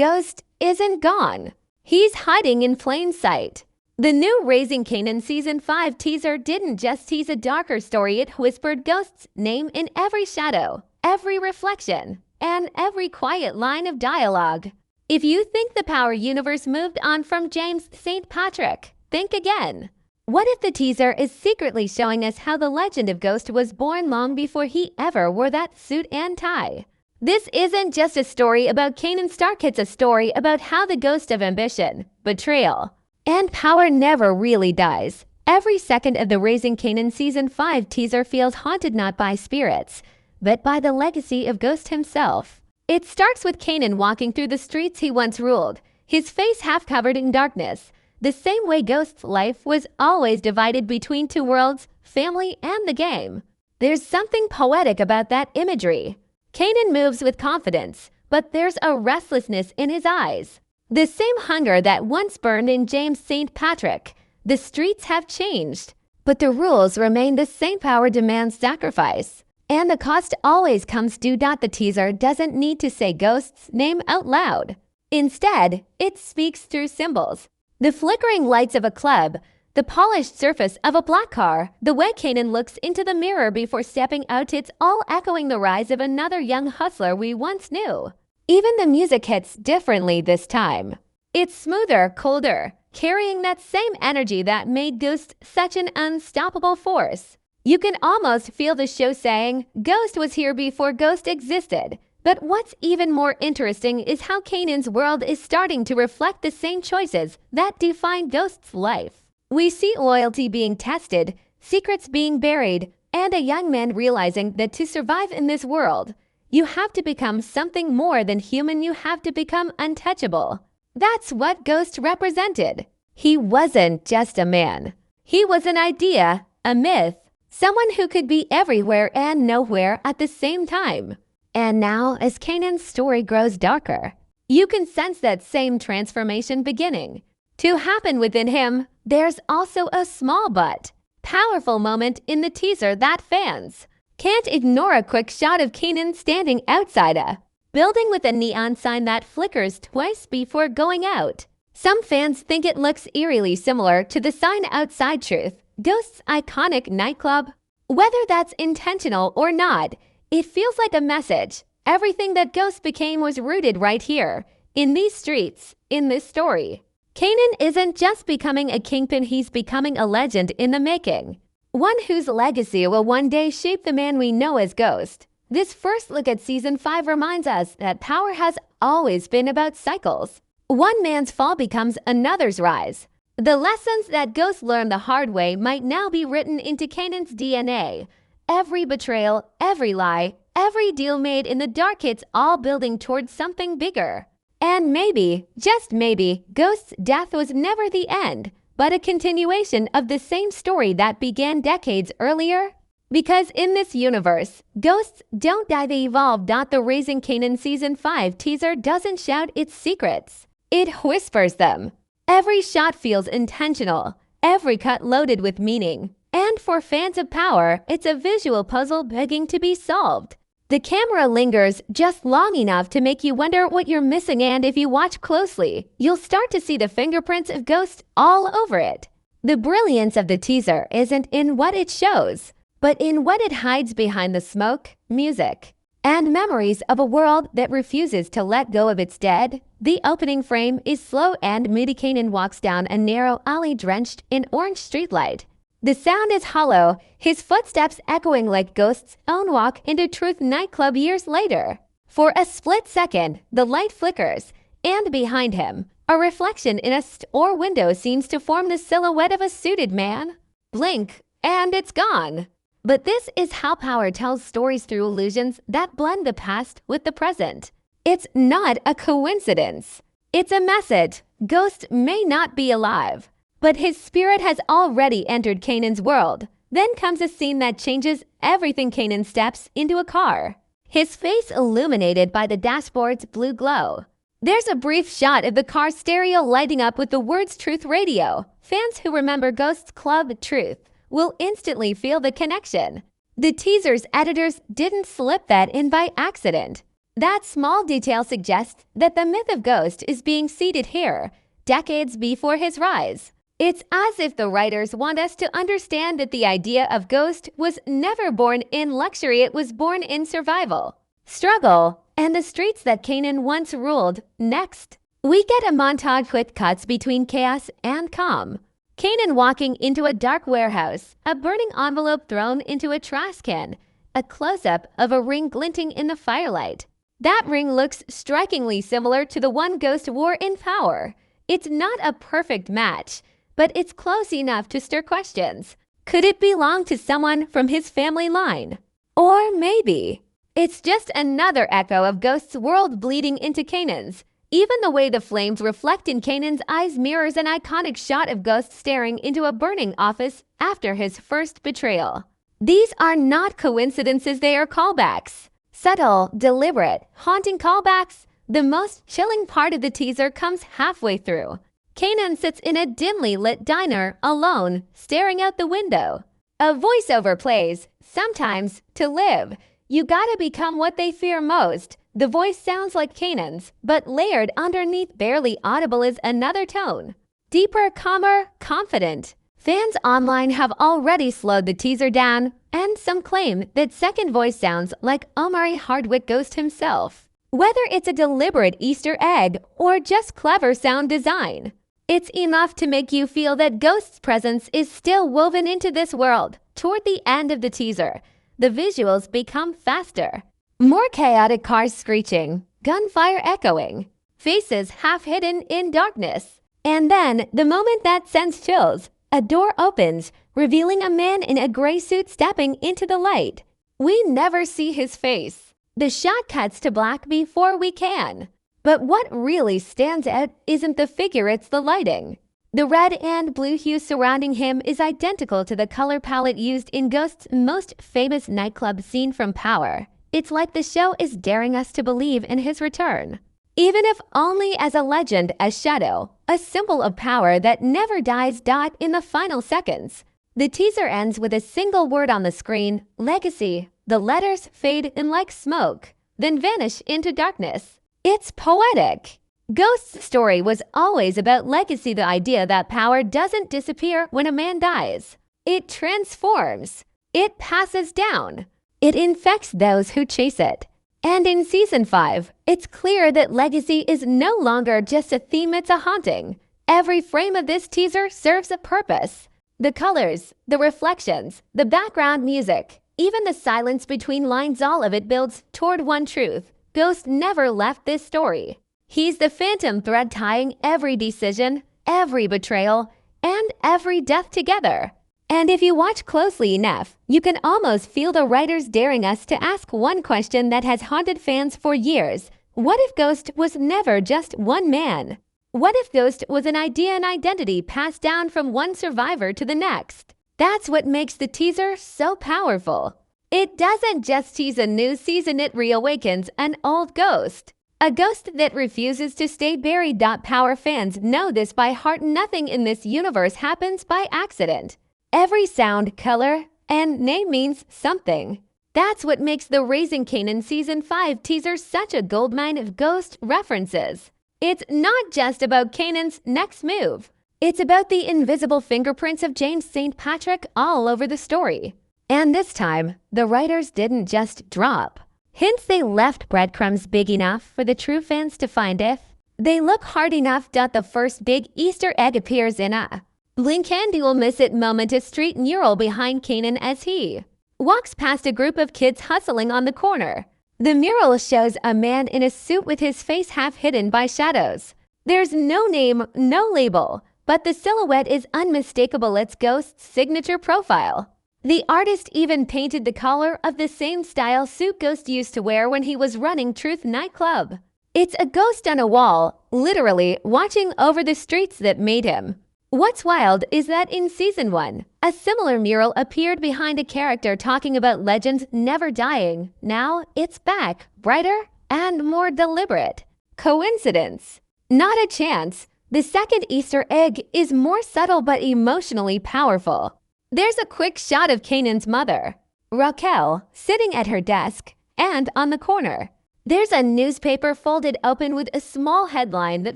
Ghost isn't gone. He's hiding in plain sight. The new Raising Kanan Season 5 teaser didn't just tease a darker story, it whispered Ghost's name in every shadow, every reflection, and every quiet line of dialogue. If you think the Power universe moved on from James St. Patrick, think again. What if the teaser is secretly showing us how the legend of Ghost was born long before he ever wore that suit and tie? This isn't just a story about Kanan Stark, it's a story about how the ghost of ambition, betrayal, and power never really dies. Every second of the Raising Kanan Season 5 teaser feels haunted not by spirits, but by the legacy of Ghost himself. It starts with Kanan walking through the streets he once ruled, his face half covered in darkness, the same way Ghost's life was always divided between two worlds, family and the game. There's something poetic about that imagery. Kanan moves with confidence, but there's a restlessness in his eyes. The same hunger that once burned in James St. Patrick. The streets have changed, but the rules remain the same. Power demands sacrifice, and the cost always comes due. The teaser doesn't need to say Ghost's name out loud. Instead, it speaks through symbols. The flickering lights of a club, the polished surface of a black car, the way Kanan looks into the mirror before stepping out, it's all echoing the rise of another young hustler we once knew. Even the music hits differently this time. It's smoother, colder, carrying that same energy that made Ghost such an unstoppable force. You can almost feel the show saying, Ghost was here before Ghost existed. But what's even more interesting is how Kanan's world is starting to reflect the same choices that define Ghost's life. We see loyalty being tested, secrets being buried, and a young man realizing that to survive in this world, you have to become something more than human. You have to become untouchable. That's what Ghost represented. He wasn't just a man. He was an idea, a myth, someone who could be everywhere and nowhere at the same time. And now, as Kanan's story grows darker, you can sense that same transformation beginning to happen within him. There's also a small but powerful moment in the teaser that fans can't ignore. A quick shot of Kanan standing outside a building with a neon sign that flickers twice before going out. Some fans think it looks eerily similar to the sign outside Truth, Ghost's iconic nightclub. Whether that's intentional or not, it feels like a message. Everything that Ghost became was rooted right here, in these streets, in this story. Kanan isn't just becoming a kingpin, he's becoming a legend in the making. One whose legacy will one day shape the man we know as Ghost. This first look at Season 5 reminds us that power has always been about cycles. One man's fall becomes another's rise. The lessons that Ghost learned the hard way might now be written into Kanan's DNA. Every betrayal, every lie, every deal made in the dark, it's all building towards something bigger. And maybe, just maybe, Ghost's death was never the end, but a continuation of the same story that began decades earlier. Because in this universe, ghosts don't die, they evolve. The Raising Kanan Season 5 teaser doesn't shout its secrets. It whispers them. Every shot feels intentional, every cut loaded with meaning. And for fans of power, it's a visual puzzle begging to be solved. The camera lingers just long enough to make you wonder what you're missing, and if you watch closely, you'll start to see the fingerprints of Ghost all over it. The brilliance of the teaser isn't in what it shows, but in what it hides behind the smoke, music, and memories of a world that refuses to let go of its dead. The opening frame is slow and moody. Kanan walks down a narrow alley drenched in orange streetlight. The sound is hollow, his footsteps echoing like Ghost's own walk into Truth nightclub years later. For a split second, the light flickers, and behind him, a reflection in a store window seems to form the silhouette of a suited man. Blink, and it's gone. But this is how power tells stories, through illusions that blend the past with the present. It's not a coincidence. It's a message. Ghost may not be alive, but his spirit has already entered Kanan's world. Then comes a scene that changes everything. Kanan steps into a car, his face illuminated by the dashboard's blue glow. There's a brief shot of the car's stereo lighting up with the words Truth Radio. Fans who remember Ghost's club Truth will instantly feel the connection. The teaser's editors didn't slip that in by accident. That small detail suggests that the myth of Ghost is being seeded here, decades before his rise. It's as if the writers want us to understand that the idea of Ghost was never born in luxury, it was born in survival, struggle, and the streets that Kanan once ruled. Next, we get a montage with cuts between chaos and calm. Kanan walking into a dark warehouse, a burning envelope thrown into a trash can, a close-up of a ring glinting in the firelight. That ring looks strikingly similar to the one Ghost wore in Power. It's not a perfect match, but it's close enough to stir questions. Could it belong to someone from his family line? Or maybe it's just another echo of Ghost's world bleeding into Kanan's. Even the way the flames reflect in Kanan's eyes mirrors an iconic shot of Ghost staring into a burning office after his first betrayal. These are not coincidences, they are callbacks. Subtle, deliberate, haunting callbacks. The most chilling part of the teaser comes halfway through. Kanan sits in a dimly lit diner, alone, staring out the window. A voiceover plays, "Sometimes, to live, you gotta become what they fear most." The voice sounds like Kanan's, but layered underneath, barely audible, is another tone. Deeper, calmer, confident. Fans online have already slowed the teaser down, and some claim that second voice sounds like Omari Hardwick Ghost himself. Whether it's a deliberate Easter egg or just clever sound design, it's enough to make you feel that Ghost's presence is still woven into this world. Toward the end of the teaser, the visuals become faster. More chaotic cars screeching, gunfire echoing, faces half hidden in darkness. And then, the moment that sends chills, a door opens, revealing a man in a gray suit stepping into the light. We never see his face. The shot cuts to black before we can. But what really stands out isn't the figure, it's the lighting. The red and blue hue surrounding him is identical to the color palette used in Ghost's most famous nightclub scene from Power. It's like the show is daring us to believe in his return. Even if only as a legend, as shadow, a symbol of power that never dies. In the final seconds, the teaser ends with a single word on the screen, legacy. The letters fade in like smoke, then vanish into darkness. It's poetic. Ghost's story was always about legacy, the idea that power doesn't disappear when a man dies. It transforms. It passes down. It infects those who chase it. And in Season 5, it's clear that legacy is no longer just a theme, it's a haunting. Every frame of this teaser serves a purpose. The colors, the reflections, the background music, even the silence between lines, all of it builds toward one truth. Ghost never left this story. He's the phantom thread tying every decision, every betrayal, and every death together. And if you watch closely enough, you can almost feel the writers daring us to ask one question that has haunted fans for years. What if Ghost was never just one man? What if Ghost was an idea and identity passed down from one survivor to the next? That's what makes the teaser so powerful. It doesn't just tease a new season, it reawakens an old ghost. A ghost that refuses to stay buried. Power fans know this by heart. Nothing in this universe happens by accident. Every sound, color, and name means something. That's what makes the Raising Kanan Season 5 teaser such a goldmine of Ghost references. It's not just about Kanan's next move. It's about the invisible fingerprints of James St. Patrick all over the story. And this time, the writers didn't just drop hints, they left breadcrumbs big enough for the true fans to find if they look hard enough. The first big Easter egg appears in a blink and you'll miss it moment, a street mural behind Kanan as he walks past a group of kids hustling on the corner. The mural shows a man in a suit with his face half hidden by shadows. There's no name, no label, but the silhouette is unmistakable. It's Ghost's signature profile. The artist even painted the collar of the same style suit Ghost used to wear when he was running Truth nightclub. It's a ghost on a wall, literally watching over the streets that made him. What's wild is that in Season 1, a similar mural appeared behind a character talking about legends never dying. Now it's back, brighter and more deliberate. Coincidence? Not a chance. The second Easter egg is more subtle but emotionally powerful. There's a quick shot of Kanan's mother, Raquel, sitting at her desk and on the corner. There's a newspaper folded open with a small headline that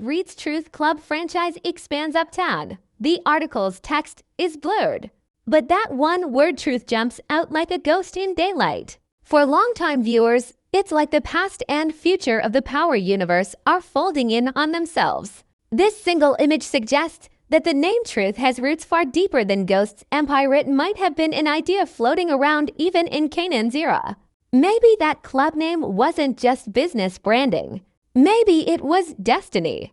reads Truth Club franchise expands uptown. The article's text is blurred, but that one word truth jumps out like a ghost in daylight. For longtime viewers, it's like the past and future of the Power universe are folding in on themselves. This single image suggests that the name Truth has roots far deeper than Ghost's empire. It might have been an idea floating around even in Kanan's era. Maybe that club name wasn't just business branding. Maybe it was destiny.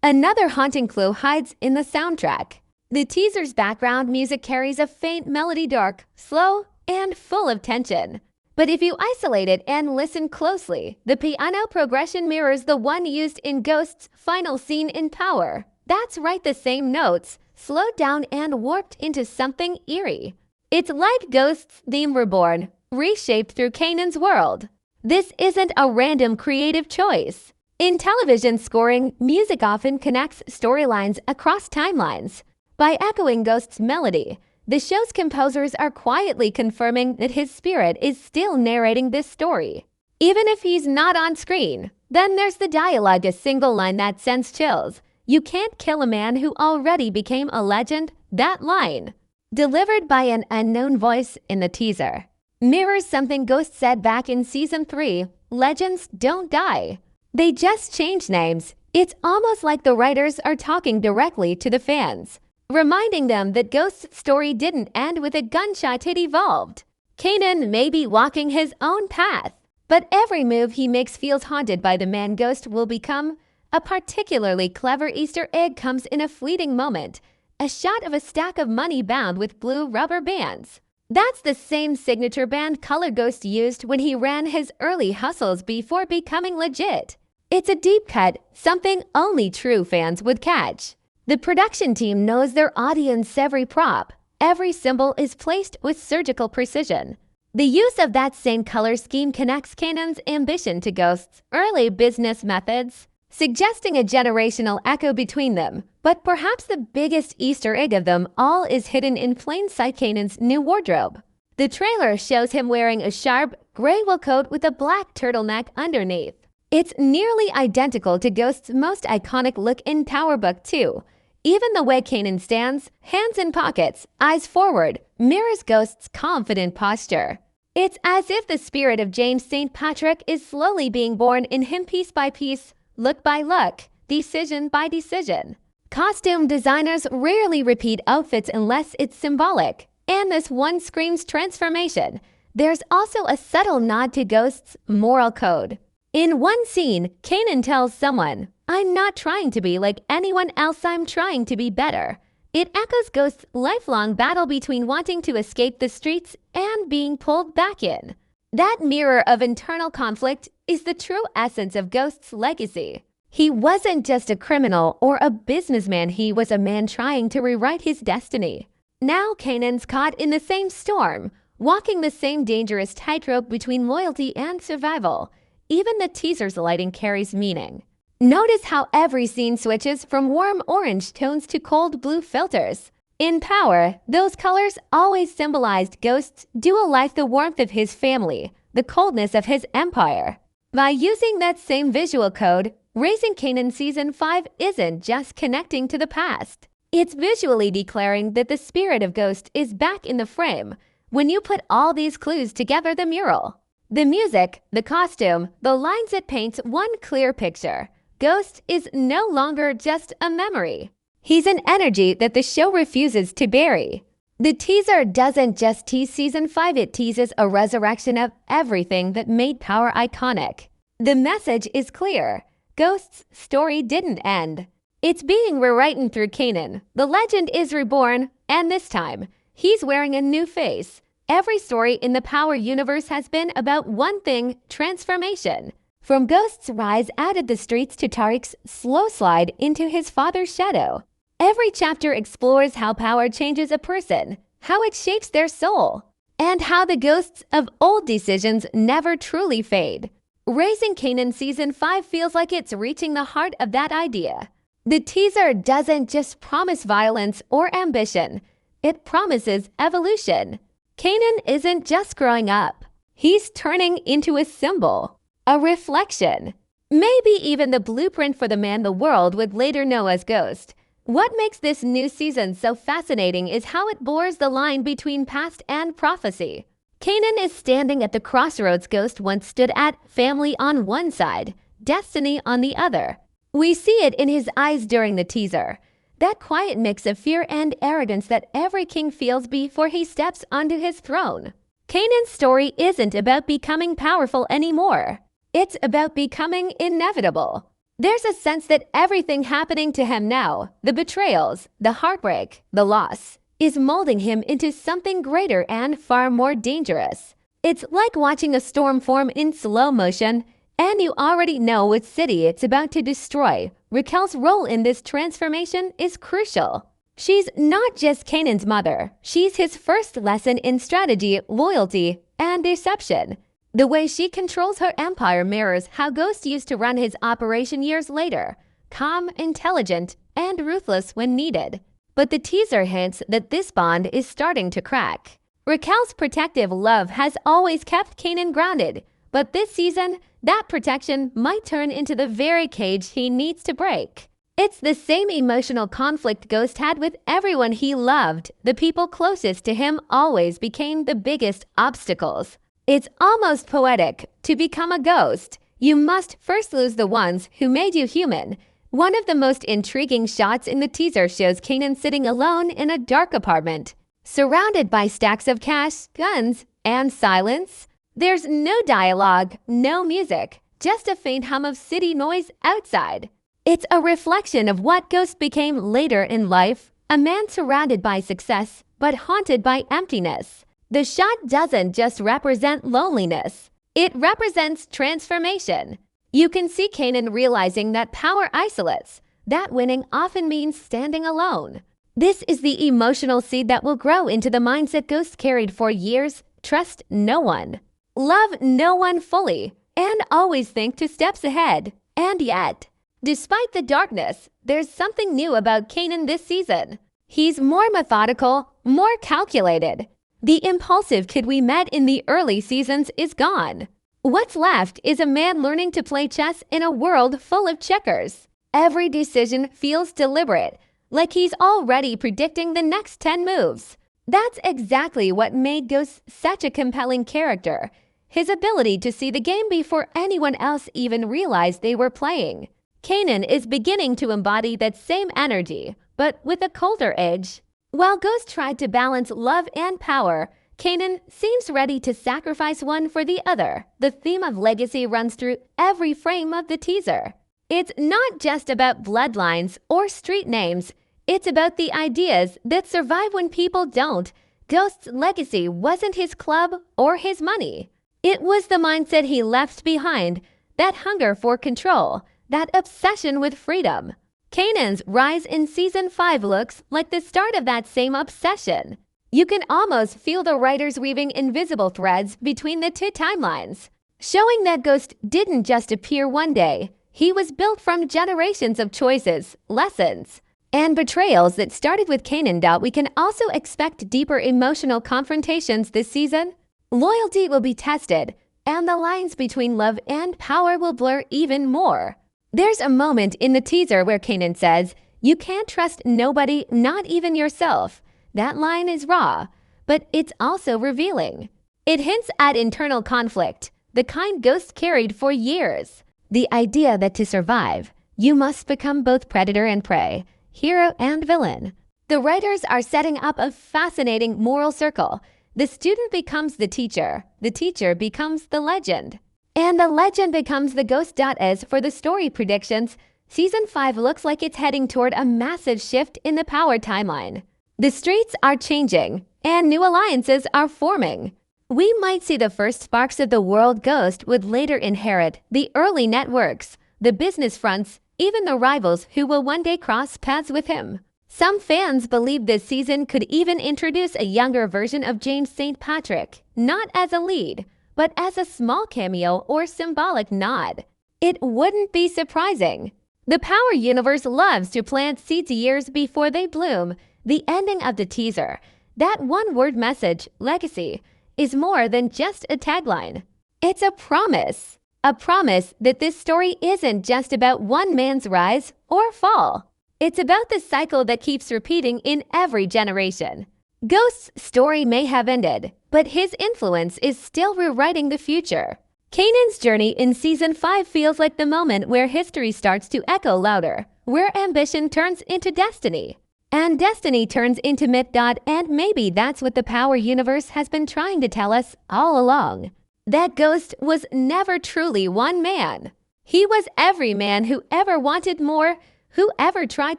Another haunting clue hides in the soundtrack. The teaser's background music carries a faint melody, dark, slow, and full of tension. But if you isolate it and listen closely, the piano progression mirrors the one used in Ghost's final scene in Power. That's right, the same notes, slowed down and warped into something eerie. It's like Ghost's theme reborn, reshaped through Kanan's world. This isn't a random creative choice. In television scoring, music often connects storylines across timelines. By echoing Ghost's melody, the show's composers are quietly confirming that his spirit is still narrating this story. Even if he's not on screen, then there's the dialogue, a single line that sends chills. "You can't kill a man who already became a legend." That line, delivered by an unknown voice in the teaser, mirrors something Ghost said back in Season 3, "Legends don't die. They just change names." It's almost like the writers are talking directly to the fans, reminding them that Ghost's story didn't end with a gunshot, it evolved. Kanan may be walking his own path, but every move he makes feels haunted by the man Ghost will become. A particularly clever Easter egg comes in a fleeting moment, a shot of a stack of money bound with blue rubber bands. That's the same signature band color Ghost used when he ran his early hustles before becoming legit. It's a deep cut, something only true fans would catch. The production team knows their audience. Every prop, every symbol is placed with surgical precision. The use of that same color scheme connects Kanan's ambition to Ghost's early business methods, suggesting a generational echo between them. But perhaps the biggest Easter egg of them all is hidden in plain sight: Kanan's new wardrobe. The trailer shows him wearing a sharp, gray wool coat with a black turtleneck underneath. It's nearly identical to Ghost's most iconic look in Power Book 2. Even the way Kanan stands, hands in pockets, eyes forward, mirrors Ghost's confident posture. It's as if the spirit of James St. Patrick is slowly being born in him, piece by piece, look by look, decision by decision. Costume designers rarely repeat outfits unless it's symbolic, and this one screams transformation. There's also a subtle nod to Ghost's moral code. In one scene, Kanan tells someone, "I'm not trying to be like anyone else, I'm trying to be better." It echoes Ghost's lifelong battle between wanting to escape the streets and being pulled back in. That mirror of internal conflict is the true essence of Ghost's legacy. He wasn't just a criminal or a businessman, he was a man trying to rewrite his destiny. Now Kanan's caught in the same storm, walking the same dangerous tightrope between loyalty and survival. Even the teaser's lighting carries meaning. Notice how every scene switches from warm orange tones to cold blue filters. In Power, those colors always symbolized Ghost's dual life: the warmth of his family, the coldness of his empire. By using that same visual code, Raising Kanan Season 5 isn't just connecting to the past. It's visually declaring that the spirit of Ghost is back in the frame. When you put all these clues together, the mural, the music, the costume, the lines, it paints one clear picture. Ghost is no longer just a memory. He's an energy that the show refuses to bury. The teaser doesn't just tease Season 5, it teases a resurrection of everything that made Power iconic. The message is clear. Ghost's story didn't end. It's being rewritten through Kanan. The legend is reborn, and this time, he's wearing a new face. Every story in the Power universe has been about one thing: transformation. From Ghost's rise out of the streets to Tariq's slow slide into his father's shadow. Every chapter explores how power changes a person, how it shapes their soul, and how the ghosts of old decisions never truly fade. Raising Kanan Season 5 feels like it's reaching the heart of that idea. The teaser doesn't just promise violence or ambition, it promises evolution. Kanan isn't just growing up, he's turning into a symbol. a reflection. Maybe even the blueprint for the man the world would later know as Ghost. What makes this new season so fascinating is how it blurs the line between past and prophecy. Kanan is standing at the crossroads Ghost once stood at, family on one side, destiny on the other. We see it in his eyes during the teaser. That quiet mix of fear and arrogance that every king feels before he steps onto his throne. Kanan's story isn't about becoming powerful anymore. It's about becoming inevitable. There's a sense that everything happening to him now, the betrayals, the heartbreak, the loss, is molding him into something greater and far more dangerous. It's like watching a storm form in slow motion, and you already know what city it's about to destroy. Raquel's role in this transformation is crucial. She's not just Kanan's mother, she's his first lesson in strategy, loyalty, and deception. The way she controls her empire mirrors how Ghost used to run his operation years later, calm, intelligent, and ruthless when needed. But the teaser hints that this bond is starting to crack. Raquel's protective love has always kept Kanan grounded, but this season, that protection might turn into the very cage he needs to break. It's the same emotional conflict Ghost had with everyone he loved. The people closest to him always became the biggest obstacles. It's almost poetic. To become a ghost, you must first lose the ones who made you human. One of the most intriguing shots in the teaser shows Kanan sitting alone in a dark apartment, surrounded by stacks of cash, guns, and silence. There's no dialogue, no music, just a faint hum of city noise outside. It's a reflection of what Ghost became later in life, a man surrounded by success, but haunted by emptiness. The shot doesn't just represent loneliness, it represents transformation. You can see Kanan realizing that power isolates, that winning often means standing alone. This is the emotional seed that will grow into the mindset Ghost carried for years: trust no one, love no one fully, and always think 2 steps ahead. And yet, despite the darkness, there's something new about Kanan this season. He's more methodical, more calculated. The impulsive kid we met in the early seasons is gone. What's left is a man learning to play chess in a world full of checkers. Every decision feels deliberate, like he's already predicting the next 10 moves. That's exactly what made Ghost such a compelling character. His ability to see the game before anyone else even realized they were playing. Kanan is beginning to embody that same energy, but with a colder edge. While Ghost tried to balance love and power, Kanan seems ready to sacrifice one for the other. The theme of legacy runs through every frame of the teaser. It's not just about bloodlines or street names. It's about the ideas that survive when people don't. Ghost's legacy wasn't his club or his money. It was the mindset he left behind, that hunger for control, that obsession with freedom. Kanan's rise in Season 5 looks like the start of that same obsession. You can almost feel the writers weaving invisible threads between the 2 timelines, showing that Ghost didn't just appear one day. He was built from generations of choices, lessons, and betrayals that started with Kanan. We can also expect deeper emotional confrontations this season. Loyalty will be tested, and the lines between love and power will blur even more. There's a moment in the teaser where Kanan says, "You can't trust nobody, not even yourself." That line is raw, but it's also revealing. It hints at internal conflict, the kind Ghost carried for years. The idea that to survive, you must become both predator and prey, hero and villain. The writers are setting up a fascinating moral circle. The student becomes the teacher becomes the legend. And the legend becomes the ghost. As for the story predictions, Season 5 looks like it's heading toward a massive shift in the power timeline. The streets are changing, and new alliances are forming. We might see the first sparks of the world Ghost would later inherit, the early networks, the business fronts, even the rivals who will one day cross paths with him. Some fans believe this season could even introduce a younger version of James St. Patrick, not as a lead, but as a small cameo or symbolic nod. It wouldn't be surprising. The Power universe loves to plant seeds years before they bloom. The ending of the teaser, that one-word message, legacy, is more than just a tagline. It's a promise. A promise that this story isn't just about one man's rise or fall. It's about the cycle that keeps repeating in every generation. Ghost's story may have ended, but his influence is still rewriting the future. Kanan's journey in Season 5 feels like the moment where history starts to echo louder, where ambition turns into destiny, and destiny turns into myth. And maybe that's what the Power Universe has been trying to tell us all along. That Ghost was never truly one man. He was every man who ever wanted more, who ever tried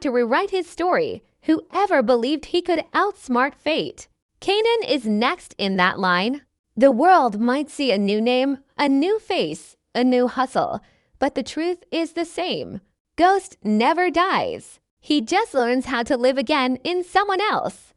to rewrite his story, who ever believed he could outsmart fate. Kanan is next in that line. The world might see a new name, a new face, a new hustle, but the truth is the same. Ghost never dies. He just learns how to live again in someone else.